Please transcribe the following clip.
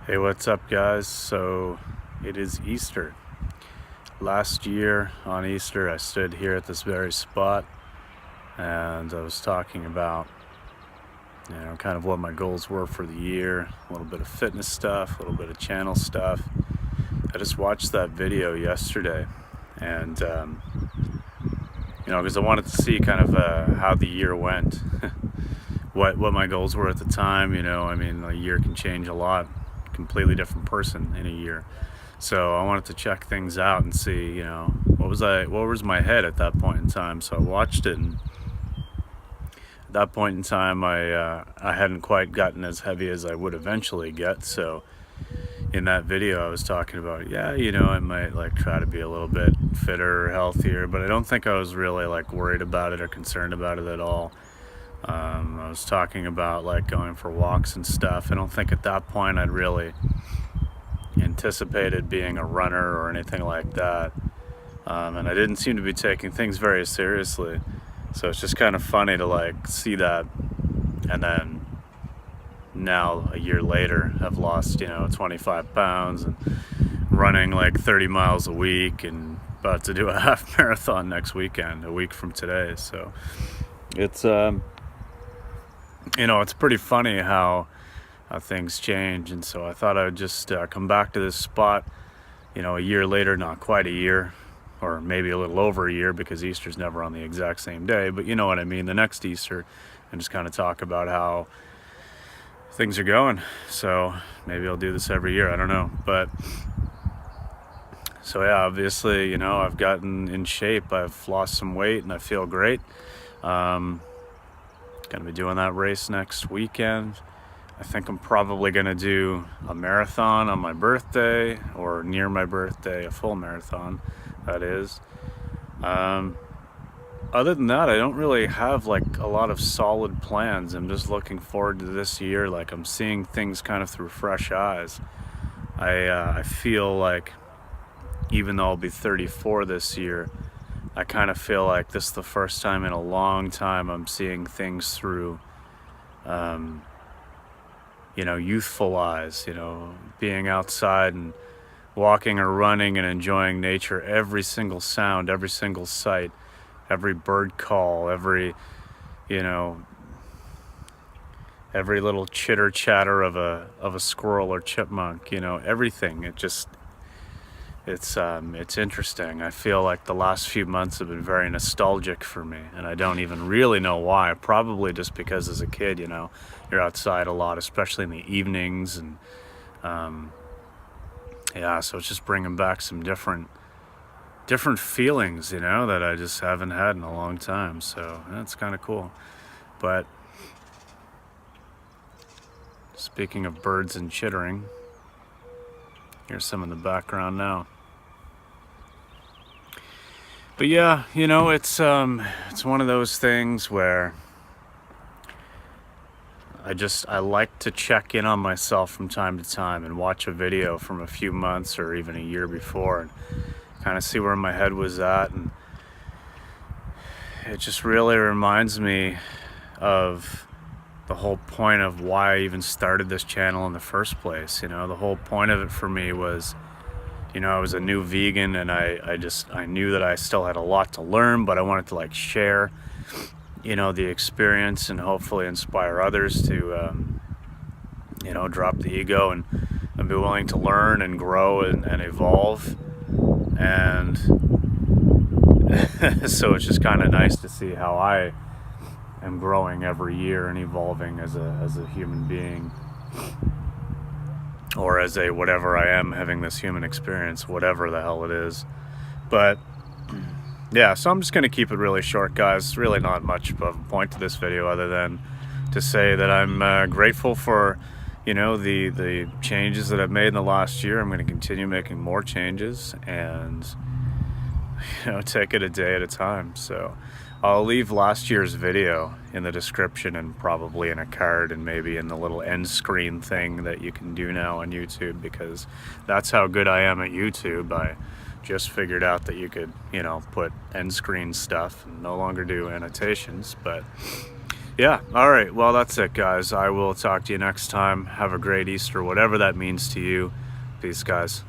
Hey, what's up, guys? So it is Easter. Last year on Easter, I stood here at this very spot and I was talking about, kind of what my goals were for the year, a little bit of fitness stuff, a little bit of channel stuff. I just watched that video yesterday and, because I wanted to see kind of how the year went, what my goals were at the time. A year can change a lot. Completely different person in a year, so I wanted to check things out and see what was my head at that point in time. So I watched it, and at that point in time I hadn't quite gotten as heavy as I would eventually get. So in that video I was talking about, I might try to be a little bit fitter or healthier, but I don't think I was really worried about it or concerned about it at all. I was talking about going for walks and stuff. I don't think at that point I'd really anticipated being a runner or anything like that. And I didn't seem to be taking things very seriously. So it's just kind of funny to see that, and then now a year later I've lost 25 pounds and running 30 miles a week and about to do a half marathon next weekend, a week from today. So it's it's pretty funny how things change. And so I thought I would just come back to this spot a year later, not quite a year, or maybe a little over a year, because Easter's never on the exact same day, but you know what I mean, the next Easter, and just kind of talk about how things are going. So maybe I'll do this every year, I don't know. But so yeah, obviously I've gotten in shape, I've lost some weight, and I feel great. Gonna be doing that race next weekend. I think I'm probably gonna do a marathon on my birthday, or near my birthday, a full marathon, that is. Other than that, I don't really have a lot of solid plans. I'm just looking forward to this year. I'm seeing things kind of through fresh eyes. I feel like, even though I'll be 34 this year, I kind of feel like this is the first time in a long time I'm seeing things through, youthful eyes, being outside and walking or running and enjoying nature, every single sound, every single sight, every bird call, every little chitter chatter of a squirrel or chipmunk, everything. It's interesting. I feel like the last few months have been very nostalgic for me, and I don't even really know why. Probably just because as a kid, you're outside a lot, especially in the evenings, and so it's just bringing back some different feelings, that I just haven't had in a long time. So that's kind of cool. But speaking of birds and chittering, here's some in the background now. But yeah, it's one of those things where I like to check in on myself from time to time and watch a video from a few months or even a year before, and kind of see where my head was at. And it just really reminds me of the whole point of why I even started this channel in the first place. The whole point of it for me was, I was a new vegan, and I knew that I still had a lot to learn, but I wanted to share, the experience, and hopefully inspire others to, drop the ego and be willing to learn and grow and evolve. And so it's just kind of nice to see how I am growing every year and evolving as a human being, or as a whatever I am, having this human experience, whatever the hell it is. But yeah, so I'm just going to keep it really short, guys. Really not much of a point to this video, other than to say that I'm grateful for the changes that I've made in the last year. I'm going to continue making more changes, and take it a day at a time. So I'll leave last year's video in the description, and probably in a card, and maybe in the little end screen thing that you can do now on YouTube, because that's how good I am at YouTube. I just figured out that you could put end screen stuff and no longer do annotations. But Yeah, all right. Well, that's it, guys. I will talk to you next time. Have a great Easter, whatever that means to you. Peace, guys.